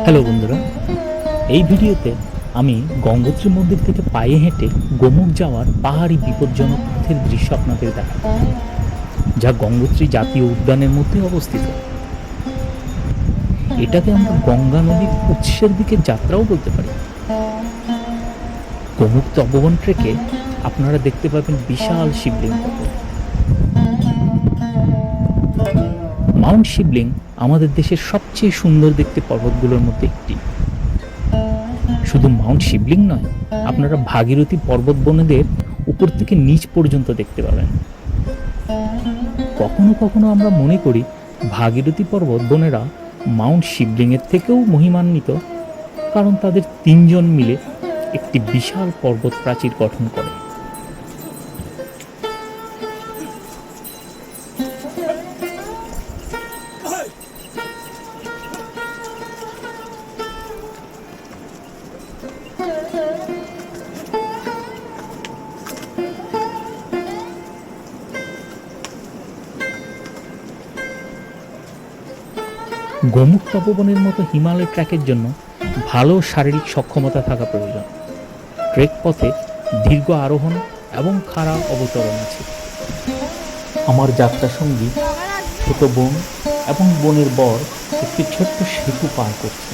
Hello বন্ধুরা, এই ভিডিওতে আমি গঙ্গোত্রী মন্দির থেকে পায়ে হেঁটে গোমুখ যাওয়ার পাহাড়ি বিপজ্জনক পথের দৃশ্য আপনাদের দেখাবো, যা গঙ্গোত্রী জাতীয় উদ্যানের মধ্যে অবস্থিত। এটাকে আমরা গঙ্গা নদীর উৎসের দিকে যাত্রাও বলতে পারি। গোমুখ তপবন ট্রেকে আপনারা দেখতে পাবেন বিশাল শিবলিঙ্গ। মাউন্ট শিবলিং আমাদের দেশের সবচেয়ে সুন্দর দেখতে পর্বতগুলোর মধ্যে একটি। শুধু মাউন্ট শিবলিং নয়, আপনারা ভাগীরথী পর্বত বনেদের উপর থেকে নিচ পর্যন্ত দেখতে পাবেন। কখনো কখনো আমরা মনে করি ভাগীরথী পর্বত বনেরা মাউন্ট শিবলিংয়ের থেকেও মহিমান্বিত, কারণ তাদের তিনজন মিলে একটি বিশাল পর্বত প্রাচীর গঠন করে। গোমুখ তপবনের মতো হিমালয় ট্র্যাকের জন্য ভালো শারীরিক সক্ষমতা থাকা প্রয়োজন। ট্রেক পথে দীর্ঘ আরোহণ এবং খাড়া অবতরণ আছে। আমার যাত্রা সঙ্গী ছোট বোন এবং বোনের বর একটি ছোট্ট সেতু পার করছে।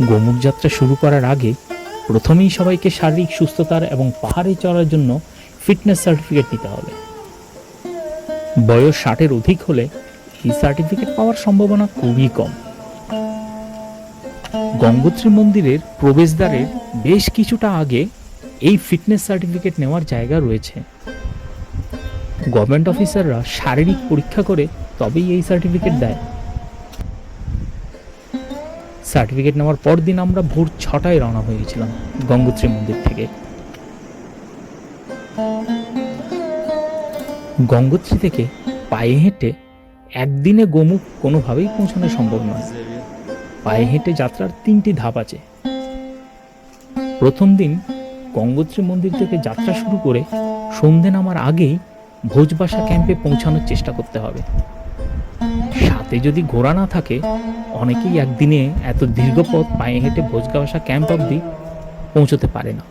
গোমুখ যাত্রা শুরু করার আগে প্রথমেই সবাইকে শারীরিক সুস্থতার এবং পাহাড়ে চড়ার জন্য ফিটনেস সার্টিফিকেট নিতে হবে। বয়স 60-এর অধিক হলে এই সার্টিফিকেট পাওয়ার সম্ভাবনা খুবই কম। গঙ্গোত্রী মন্দিরের প্রবেশদ্বারের বেশ কিছুটা আগে এই ফিটনেস সার্টিফিকেট নেওয়ার জায়গা রয়েছে। গভর্নমেন্ট অফিসাররা শারীরিক পরীক্ষা করে তবেই এই সার্টিফিকেট দেয়। সার্টিফিকেট নেওয়ার পর দিন আমরা ভোর 6টায় রওনা হয়েছিলাম গঙ্গোত্রী মন্দির থেকে। গঙ্গোত্রী থেকে পায়ে হেঁটে একদিনে গোমুখ কোনোভাবেই পৌঁছানো সম্ভব নয়। পায়ে হেঁটে যাত্রার 3টি ধাপ আছে। প্রথম দিন গঙ্গোত্রী মন্দির থেকে যাত্রা শুরু করে সন্ধে নামার আগেই ভোজবাসা ক্যাম্পে পৌঁছানোর চেষ্টা করতে হবে। সাথে যদি ঘোড়া না থাকে, অনেকেই একদিনে এত দীর্ঘ পথ পায়ে হেঁটে ভোজবাসা ক্যাম্প অবধি পৌঁছতে পারে না।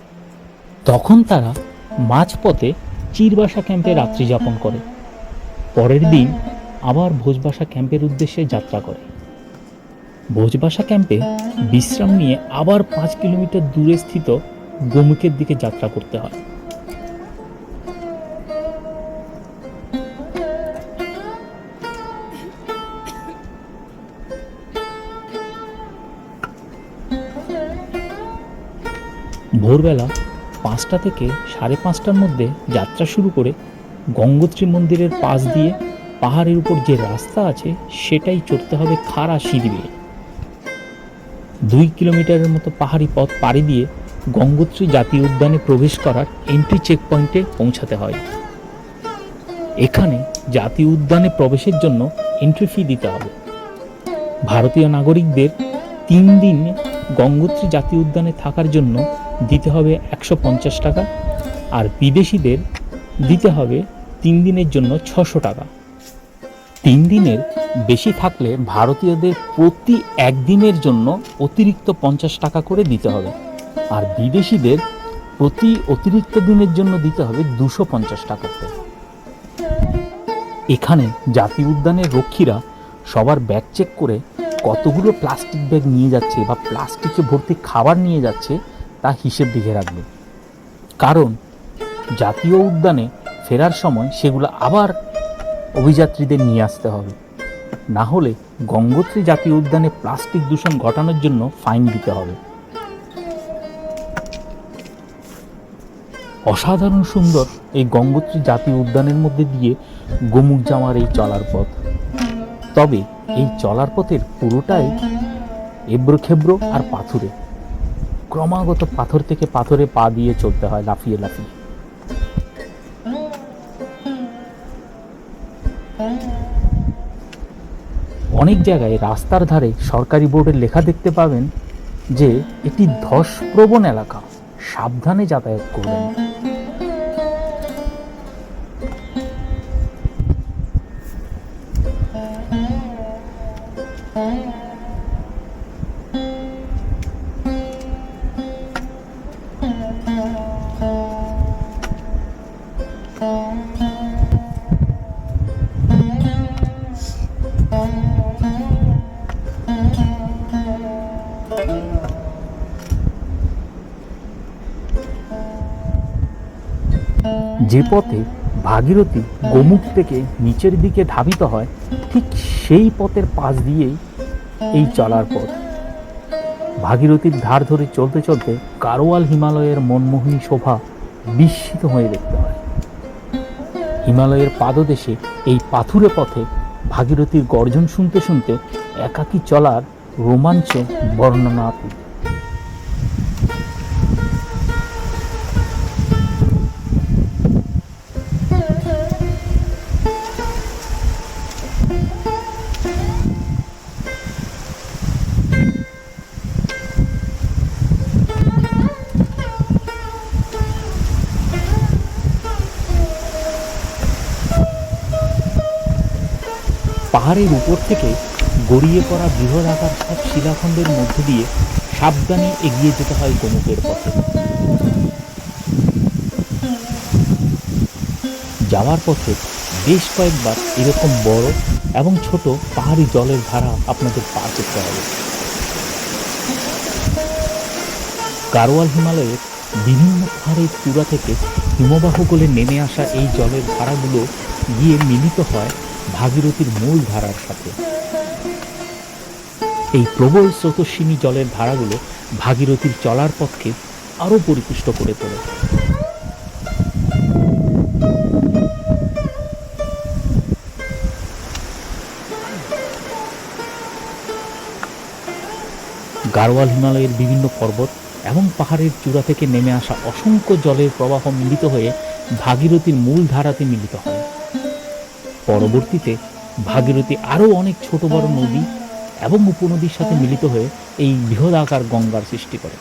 তখন তারা মাঝপথে চিরবাসা ক্যাম্পে রাত্রি যাপন করে পরের দিন আবার ভোজবাসা ক্যাম্পের উদ্দেশ্যে যাত্রা করে। ভোজবাসা ক্যাম্পে বিশ্রাম নিয়ে আবার 5 কিলোমিটার দূরে স্থিত গোমুখের দিকে যাত্রা করতে হয়। ভোরবেলা 5টা থেকে 5:30টার মধ্যে যাত্রা শুরু করে গঙ্গোত্রী মন্দিরের পাশ দিয়ে পাহাড়ের উপর যে রাস্তা আছে সেটাই চড়তে হবে খাড়া সিঁড়ি বেয়ে। 2 কিলোমিটারের মতো পাহাড়ি পথ পাড়ি দিয়ে গঙ্গোত্রী জাতীয় উদ্যানে প্রবেশ করার এন্ট্রি চেক পয়েন্টে পৌঁছাতে হয়। এখানে জাতীয় উদ্যানে প্রবেশের জন্য এন্ট্রি ফি দিতে হবে। ভারতীয় নাগরিকদের 3 দিন গঙ্গোত্রী জাতীয় উদ্যানে থাকার জন্য দিতে হবে 150 টাকা, আর বিদেশিদের দিতে হবে 3 দিনের জন্য 600 টাকা। 3 দিনের বেশি থাকলে ভারতীয়দের প্রতি একদিনের জন্য অতিরিক্ত 50 টাকা করে দিতে হবে, আর বিদেশিদের প্রতি অতিরিক্ত দিনের জন্য দিতে হবে 250 টাকা করে। এখানে জাতীয় উদ্যানের রক্ষীরা সবার ব্যাগ চেক করে কতগুলো প্লাস্টিক ব্যাগ নিয়ে যাচ্ছে বা প্লাস্টিকে ভর্তি খাবার নিয়ে যাচ্ছে তা হিসেব দেখে রাখবে, কারণ জাতীয় উদ্যানে ফেরার সময় সেগুলো আবার অভিযাত্রীদের নিয়ে আসতে হবে। না হলে গঙ্গোত্রী জাতীয় উদ্যানে প্লাস্টিক দূষণ ঘটানোর জন্য ফাইন দিতে হবে। অসাধারণ সুন্দর এই গঙ্গোত্রী জাতীয় উদ্যানের মধ্যে দিয়ে গোমুখ যাওয়ার এই চলার পথ। তবে এই চলার পথের পুরোটাই এবড়োখেবড়ো আর পাথুরে। ক্রমাগত পাথর থেকে পাথরে পা দিয়ে চলতে হয় লাফিয়ে লাফিয়ে। অনেক জায়গায় রাস্তার ধারে সরকারি বোর্ডের লেখা দেখতে পাবেন যে এটি ধসপ্রবণ এলাকা, সাবধানে যাতায়াত করবেন। যে পথে ভাগীরথী গোমুখ থেকে নিচের দিকে ধাবিত হয়, ঠিক সেই পথের পাশ দিয়েই এই চলার পথ। ভাগীরথীর ধার ধরে চলতে চলতে গাড়োয়াল হিমালয়ের মনমোহিনী শোভা বিস্মিত হয়ে দেখতে হয়। হিমালয়ের পাদদেশে এই পাথুরে পথে ভাগীরথীর গর্জন শুনতে শুনতে একাকী চলার রোমাঞ্চ বর্ণনাতীত। পাহাড়ের উপর থেকে গড়িয়ে পড়া বৃহদাকার সব শিলাখণ্ডের মধ্য দিয়ে সাবধানে এগিয়ে যেতে হয় গোমুখের পথে। যাওয়ার পথে বেশ কয়েকবার এরকম বড় এবং ছোট পাহাড়ি জলের ধারা আপনাদের পার করতে হবে। গাড়োয়াল হিমালয়ের বিভিন্ন পাহাড়ের চূড়া থেকে হিমবাহ গলে নেমে আসা এই জলের ধারাগুলো গিয়ে মিলিত হয় ভাগীরথীর মূল ধারার সাথে। এই প্রবল স্রোতস্বিনী জলের ধারাগুলো ভাগীরথীর চলার পথকে আরো পরিপুষ্ট করে তোলে। গাড়োয়াল হিমালয়ের বিভিন্ন পর্বত এবং পাহাড়ের চূড়া থেকে নেমে আসা অসংখ্য জলের প্রবাহ মিলিত হয়ে ভাগীরথীর মূল ধারাতে মিলিত হয়। পরবর্তীতে ভাগীরথী আরও অনেক ছোট বড় নদী এবং উপনদীর সাথে মিলিত হয়ে এই বৃহদাকার গঙ্গার সৃষ্টি করে।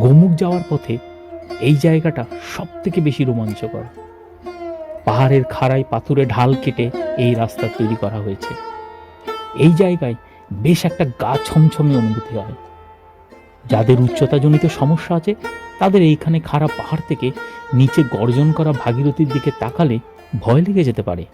গোমুখ যাওয়ার পথে এই জায়গাটা সব থেকে বেশি রোমাঞ্চকর। পাহাড়ের খাড়াই পাথুরে ঢাল কেটে এই রাস্তা তৈরি করা হয়েছে। এই জায়গায় বেশ একটা গা ছমছমে অনুভূতি হয়। যাদের উচ্চতাজনিত সমস্যা আছে তাদের এইখানে খাড়া পাহাড় থেকে নিচে গর্জন করা ভাগীরথীর দিকে তাকালে ভয় লেগে যেতে পারে।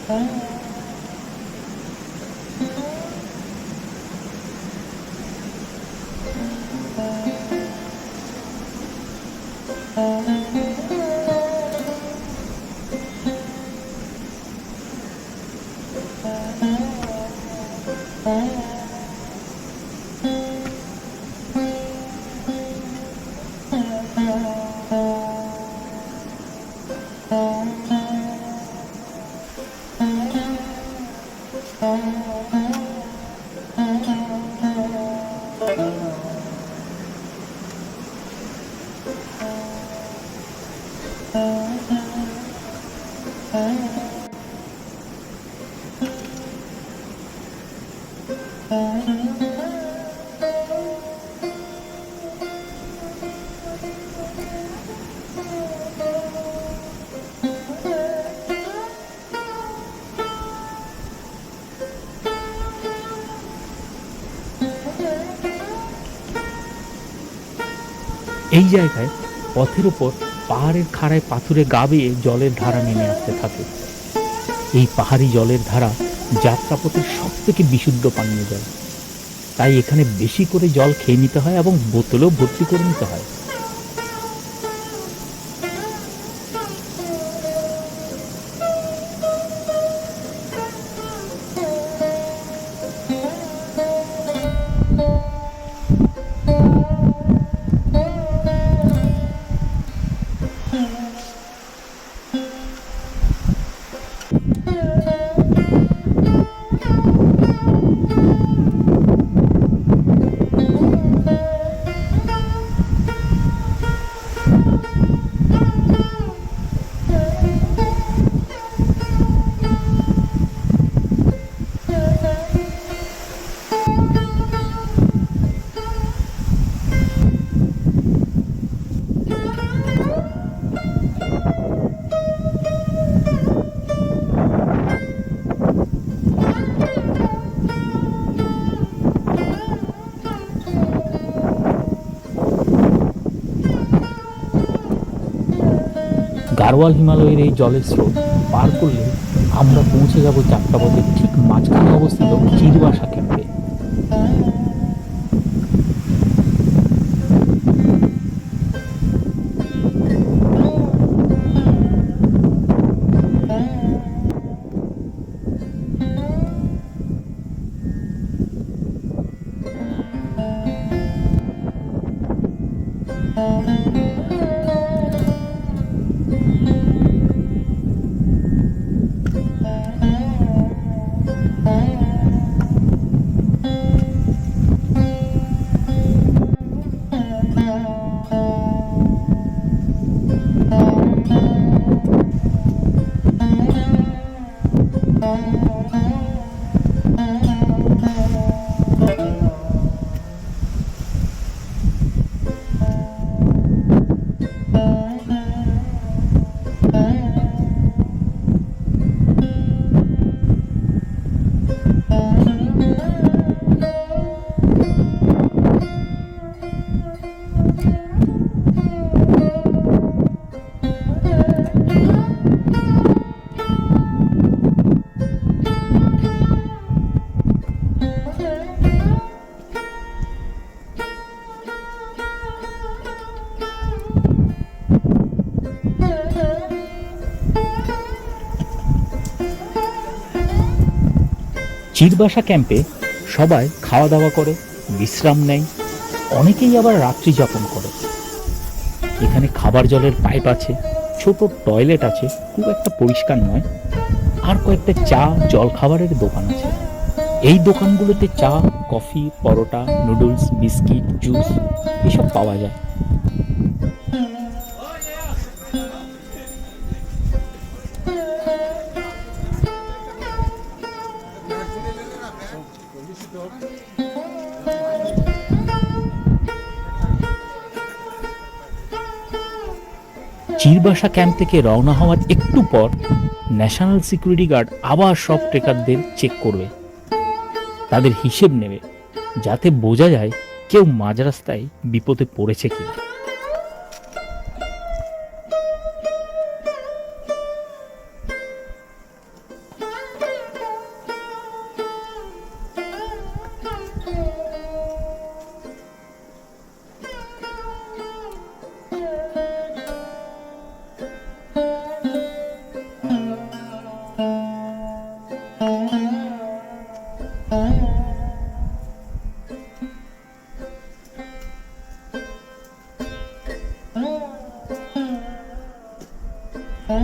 এই জায়গায় পথের ওপর পাহাড়ের খাড়ায় পাথুরে গা বেয়ে জলের ধারা নেমে আসতে থাকে। এই পাহাড়ি জলের ধারা যাত্রাপথের সব থেকে বিশুদ্ধ পানীয় জল, তাই এখানে বেশি করে জল খেয়ে নিতে হয় এবং বোতলেও ভর্তি করে নিতে হয়। গাড়োয়াল হিমালয়ের এই জলের স্রোত পার করলে আমরা পৌঁছে যাব যাত্রাপথের ঠিক মাঝখানে অবস্থিত চিরবাসা ক্যাম্পে। চিরবাসা ক্যাম্পে সবাই খাওয়া দাওয়া করে, বিশ্রাম নেয়, অনেকেই আবার রাত্রি যাপন করে। এখানে খাবার জলের পাইপ আছে, ছোট টয়লেট আছে, খুব একটা পরিষ্কার নয়, আর কয়েকটা চা জল খাবারের দোকান আছে। এই দোকানগুলোতে চা, কফি, পরোটা, নুডলস, বিস্কিট, জুস এসব পাওয়া যায়। চিরবাসা ক্যাম্প থেকে রওনা হওয়ার একটু পর ন্যাশনাল সিকিউরিটি গার্ড আবার সব ট্রেকারদের চেক করবে, তাদের হিসেব নেবে, যাতে বোঝা যায় কেউ মাঝ রাস্তায় বিপদে পড়েছে কিনা। চিরবাসা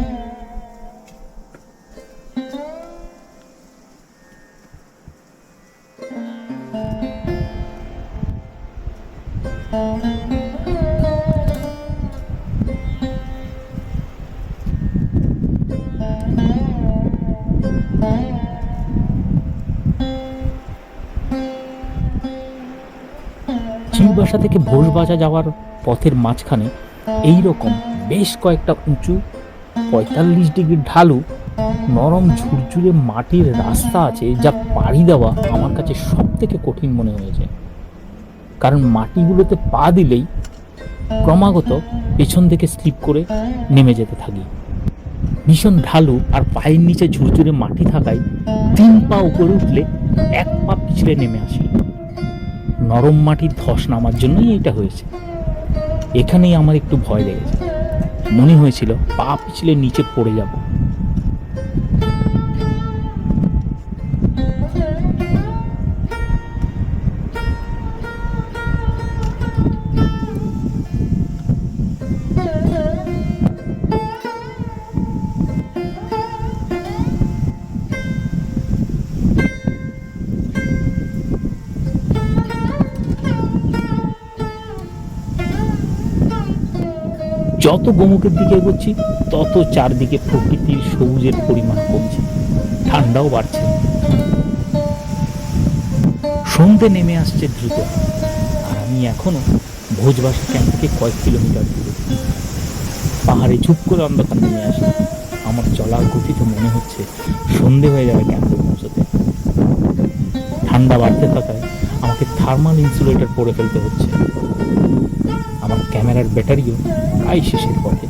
থেকে ভোজবাজা যাওয়ার পথের মাঝখানে এই রকম বেশ কয়েকটা উঁচু 45 ডিগ্রি ঢালু নরম ঝুরঝুরে মাটির রাস্তা আছে, যা পাড়ি দেওয়া আমার কাছে সব থেকে কঠিন মনে হয়েছে। কারণ মাটিগুলোতে পা দিলেই ক্রমাগত পেছন থেকে স্লিপ করে নেমে যেতে থাকি। ভীষণ ঢালু আর পায়ের নিচে ঝুরঝুরে মাটি থাকায় 3 পা উপরে উঠলে 1 পা পিছলে নেমে আসি। নরম মাটির ধস নামার জন্যই এটা হয়েছে। এখানেই আমার একটু ভয় লেগেছে, মনে হয়েছিল পা পিছলে নিচে পড়ে যাব। যত গোমুখের দিকে এগোচ্ছি তত চারদিকে প্রকৃতির সবুজের পরিমাণ কমছে, ঠান্ডাও বাড়ছে। সন্ধে নেমে আসছে দ্রুত, আর আমি এখনো ভোজবাসা ক্যাম্প থেকে কয়েক কিলোমিটার দূরে। পাহাড়ে চুপ করে অন্ধকার নেমে আসে। আমার চলার গতিতে মনে হচ্ছে সন্ধে হয়ে যাবে ক্যাম্পে পৌঁছতে। ঠান্ডা বাড়তে থাকায় আমাকে থার্মাল ইনসুলেটর পরে ফেলতে হচ্ছে। আমার ক্যামেরার ব্যাটারিও প্রায় শেষের পথে।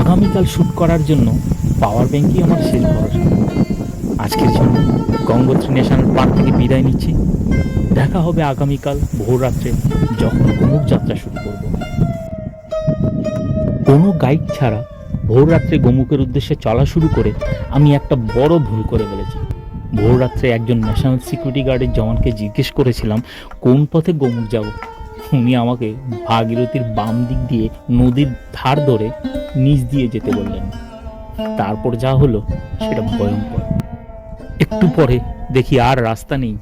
আগামীকাল শ্যুট করার জন্য পাওয়ার ব্যাংকই আমার শেষ ভরসা। আজকের জন্য গঙ্গোত্রী ন্যাশনাল পার্ক থেকে বিদায় নিচ্ছি। দেখা হবে আগামীকাল ভোর রাত্রে, যখন গোমুখ যাত্রা শুরু করব। কোনো গাইড ছাড়া ভোর রাত্রে গোমুখের উদ্দেশ্যে চলা শুরু করে আমি একটা বড় ভুল করে ফেলেছি। ভোর রাত্রে একজন ন্যাশনাল সিকিউরিটি গার্ডের জওয়ানকে জিজ্ঞেস করেছিলাম কোন পথে গোমুখ যাব। উনি আমাকে ভাগীরথীর বাম দিক দিয়ে নদীর ধার ধরে নিচ দিয়ে যেতে বললেন। তারপর যা হলো সেটা ভয়ঙ্কর। একটু পরে দেখি আর রাস্তা নেই।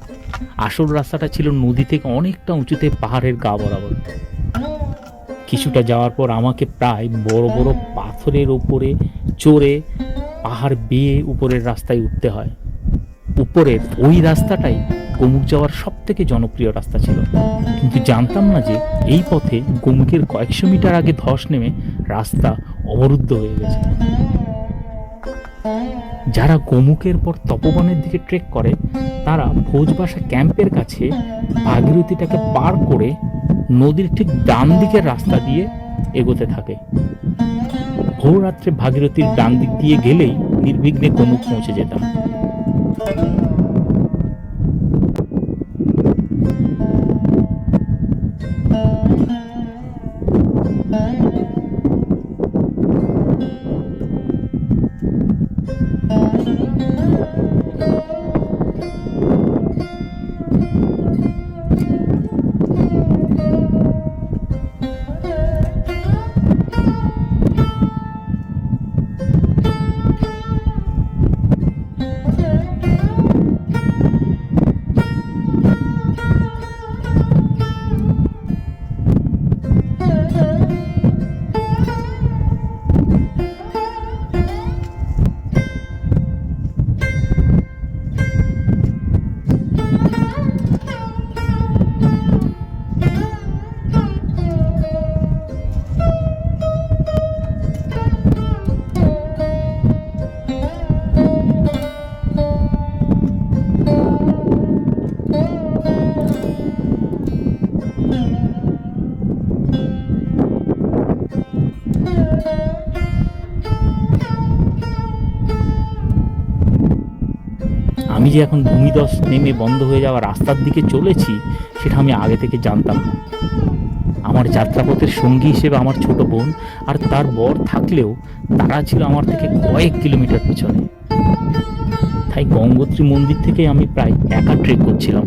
আসল রাস্তাটা ছিল নদী থেকে অনেকটা উঁচুতে পাহাড়ের গা বরাবর। কিছুটা যাওয়ার পর আমাকে প্রায় বড় বড় পাথরের উপরে চড়ে পাহাড় বেয়ে উপরের রাস্তায় উঠতে হয়। উপরের ওই রাস্তাটাই গোমুখ যাওয়ার সব থেকে জনপ্রিয় রাস্তা ছিল, কিন্তু জানতাম না যে এই পথে গোমুখের কয়েকশো মিটার আগে ধস নেমে রাস্তা অবরুদ্ধ হয়ে গেছে। যারা গোমুখের পর তপবনের দিকে ট্রেক করে তারা ভোজবাসা ক্যাম্পের কাছে ভাগীরথীটাকে পার করে নদীর ঠিক ডান দিকের রাস্তা দিয়ে এগোতে থাকে। ভোর রাত্রে ভাগীরথীর ডান দিক দিয়ে গেলেই নির্বিঘ্নে গোমুখ পৌঁছে যেতাম। আমি যে এখন ভূমিধস নেমে বন্ধ হয়ে যাওয়া রাস্তার দিকে চলেছি সেটা আমি আগে থেকে জানতাম না। আমার যাত্রাপথের সঙ্গী হিসেবে আমার ছোট বোন আর তার বর থাকলেও তারা ছিল আমার থেকে কয়েক কিলোমিটার পিছনে। তাই গঙ্গোত্রী মন্দির থেকে আমি প্রায় একা ট্রেক করছিলাম।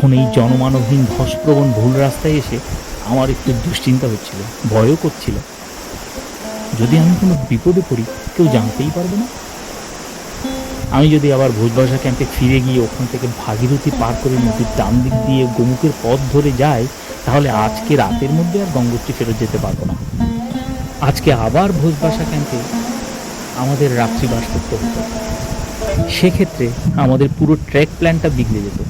এখন এই জনমানবহীন ধসপ্রবণ ভুল রাস্তায় এসে আমার একটু দুশ্চিন্তা হচ্ছিল, ভয়ও করছিল। যদি আমি কোনো বিপদে পড়ি কেউ জানতেই পারবে না। আমি যদি আবার ভোজবাসা ক্যাম্পে ফিরে গিয়ে ওখান থেকে ভাগীরথী পার করে নদীর ডান দিক দিয়ে গোমুখের পথ ধরে যাই, তাহলে আজকে রাতের মধ্যে আর গঙ্গোত্রী ফেরত যেতে পারবো না। আজকে আবার ভোজবাসা ক্যাম্পে আমাদের রাত্রিবাস করতে হতো। সেক্ষেত্রে আমাদের পুরো ট্রেক প্ল্যানটা বিগড়ে যেত।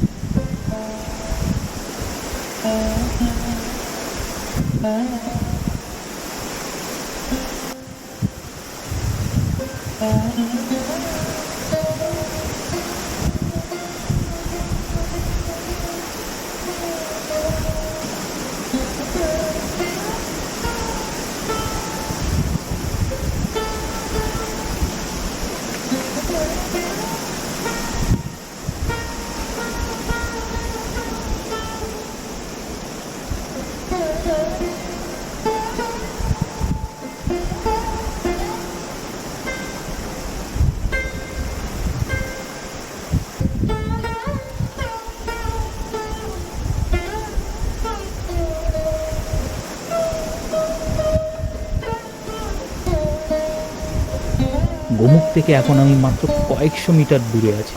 গোমুখ থেকে এখন আমি মাত্র কয়েকশো মিটার দূরে আছি।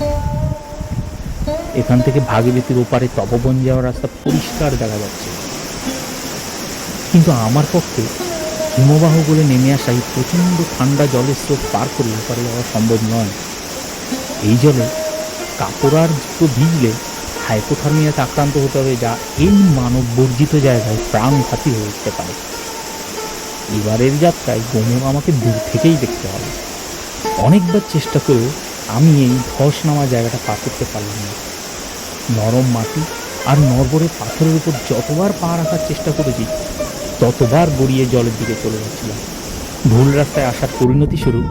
এখান থেকে ভাগীরথীর ওপারে তপবন যাওয়ার রাস্তা পরিষ্কার দেখা যাচ্ছে, কিন্তু আমার পক্ষে হিমবাহ বলে নেমে আসা এই প্রচণ্ড ঠান্ডা জলের স্রোত পার করে ওপারে যাওয়া সম্ভব নয়। এই জলে কাপড় আর জুতো ভিজলে হাইপোথার্মিয়াতে আক্রান্ত হতে হবে, যা এই মানব বর্জিত জায়গায় প্রাণঘাতী হয়ে উঠতে পারে। এবারের যাত্রায় গোমুখ আমাকে দূর থেকেই দেখতে হবে। অনেকবার চেষ্টা করেও আমি এই ধস নামা জায়গাটা পার করতে পারলাম না। নরম মাটি আর নড়বড়ে পাথরের উপর যতবার পা রাখার চেষ্টা করেছি, ততবার গড়িয়ে জলের দিকে চলে যাচ্ছিলাম। ভুল রাস্তায় আসার পরিণতি স্বরূপ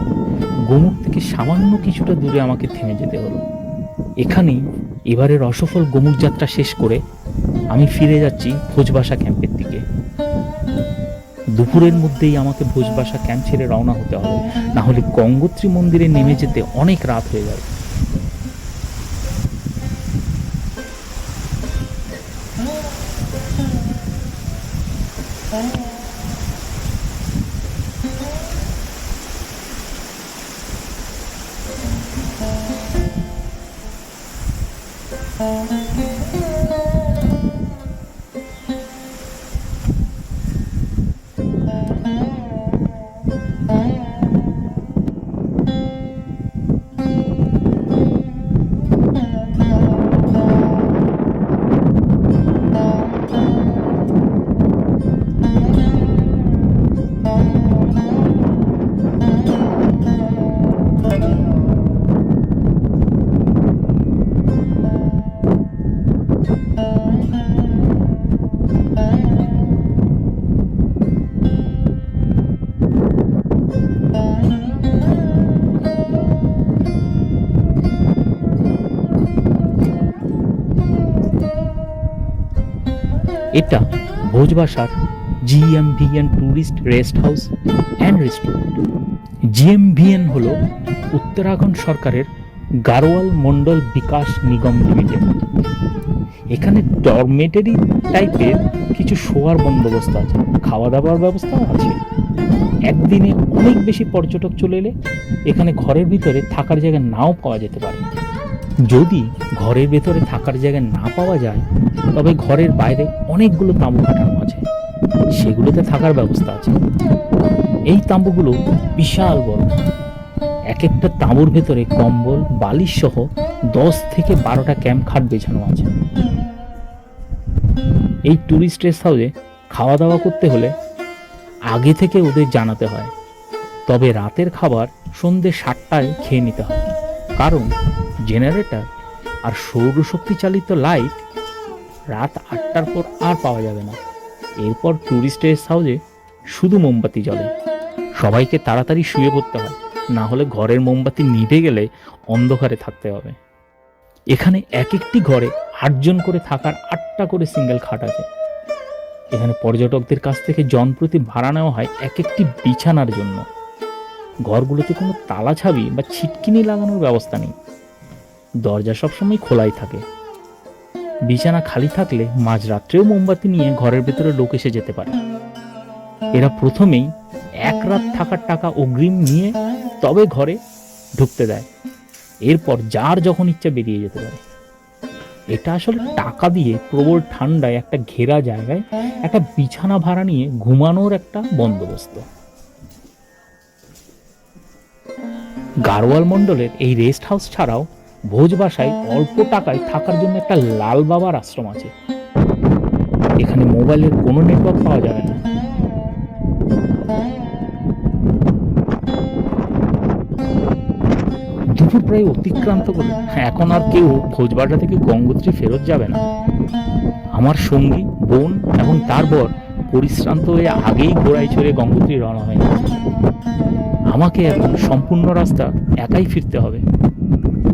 গোমুখ থেকে সামান্য কিছুটা দূরে আমাকে থেমে যেতে হলো। এখানেই এবারের অসফল গোমুখ যাত্রা শেষ করে আমি ফিরে যাচ্ছি ভোজবাসা ক্যাম্পের দিকে। দুপুরের মধ্যেই আমাকে ভোজবাসা ক্যাম্প ছেড়ে রওনা হতে হবে, না হলে গঙ্গোত্রী মন্দিরে নেমে যেতে অনেক রাত হয়ে যাবে। এটা ভোজবাসার GMVN tourist rest house and restaurant. GMVN হল উত্তরাখণ্ড সরকারের গাড়োয়াল মন্ডল বিকাশ নিগম লিমিটেড। এখানে ডরমেটারি টাইপের কিছু শোয়ার বন্দোবস্ত আছে, খাওয়া দাওয়ার ব্যবস্থাও আছে। একদিনে অনেক বেশি পর্যটক চলে এলে এখানে ঘরের ভিতরে থাকার জায়গা নাও পাওয়া যেতে পারে। যদি ঘরের ভেতরে থাকার জায়গা না পাওয়া যায়, তবে ঘরের বাইরে অনেকগুলো তাঁবু খাটানো আছে, সেগুলোতে থাকার ব্যবস্থা আছে। এই তাঁবুগুলো বিশাল বড়। এক একটা তাঁবুর ভেতরে কম্বল, বালিশ সহ 10 থেকে 12টা ক্যাম্প খাট বেছানো আছে। এই ট্যুরিস্ট রেস্ট হাউসে খাওয়া দাওয়া করতে হলে আগে থেকে ওদের জানাতে হয়, তবে রাতের খাবার সন্ধ্যে 7টায় খেয়ে নিতে হয়, কারণ জেনারেটর আর সৌরশক্তি চালিত লাইট রাত 8টার পর আর পাওয়া যাবে না। এরপর ট্যুরিস্ট রেস্ট হাউসে শুধু মোমবাতি জ্বলে। সবাইকে তাড়াতাড়ি শুয়ে পড়তে হয়, না হলে ঘরের মোমবাতি নিভে গেলে অন্ধকারে থাকতে হবে। এখানে এক একটি ঘরে 8 জন করে থাকার 8টা করে সিঙ্গেল খাট আছে। এখানে পর্যটকদের কাছ থেকে জনপ্রতি ভাড়া নেওয়া হয় এক একটি বিছানার জন্য। ঘরগুলোতে কোনো তালা ছাবি বা ছিটকিনি লাগানোর ব্যবস্থা নেই, দরজা সবসময় খোলাই থাকে। বিছানা খালি থাকলে মাঝরাত্রেও মোমবাতি নিয়ে ঘরের ভেতরে লোক এসে যেতে পারে। এরা প্রথমেই এক রাত থাকার টাকা অগ্রিম নিয়ে তবে ঘরে ঢুকতে দেয়, এরপর যার যখন ইচ্ছা বেরিয়ে যেতে পারে। এটা আসলে টাকা দিয়ে প্রবল ঠান্ডায় একটা ঘেরা জায়গায় একটা বিছানা ভাড়া নিয়ে ঘুমানোর একটা বন্দোবস্ত। গাড়োয়াল মণ্ডলের এই রেস্ট হাউস ছাড়াও ভোজবাসায় অল্প টাকায় থাকার জন্য একটা লাল বাবার আশ্রম আছে। এখানে মোবাইলের কোনো নেটওয়ার্ক পাওয়া যাবে না। দুপুর প্রায় অতিক্রান্ত করে এখন আর কেউ ভোজবাসা থেকে গঙ্গোত্রী ফেরত যাবে না। আমার সঙ্গী, বোন এবং তার বর পরিশ্রান্ত হয়ে আগেই ঘোড়ায় চড়ে গঙ্গোত্রী রওনা হয়ে গেছে। আমাকে এখন সম্পূর্ণ রাস্তা একাই ফিরতে হবে,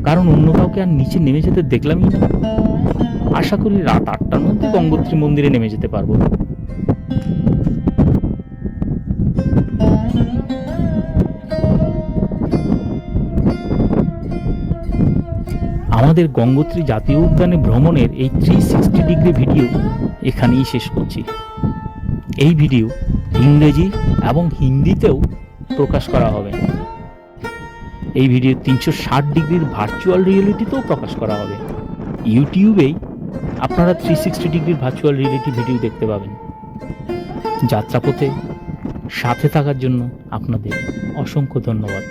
কারণ অন্য কাউকে আর নিচে নেমে যেতে দেখলামই না। আশা করি রাত 8টার মধ্যে গঙ্গোত্রী মন্দিরে নেমে যেতে পারবো। আমাদের গঙ্গোত্রী জাতীয় উদ্যানে ভ্রমণের এই 360 ডিগ্রি ভিডিও এখানেই শেষ করছি। এই ভিডিও ইংরেজি এবং হিন্দিতেও প্রকাশ করা হবে। এই ভিডিও 360 ডিগ্রির ভার্চুয়াল রিয়েলিটিতেও প্রকাশ করা হবে। ইউটিউবেই আপনারা 360 ডিগ্রির ভার্চুয়াল রিয়েলিটি ভিডিও দেখতে পাবেন। যাত্রাপথে সাথে থাকার জন্য আপনাদের অসংখ্য ধন্যবাদ।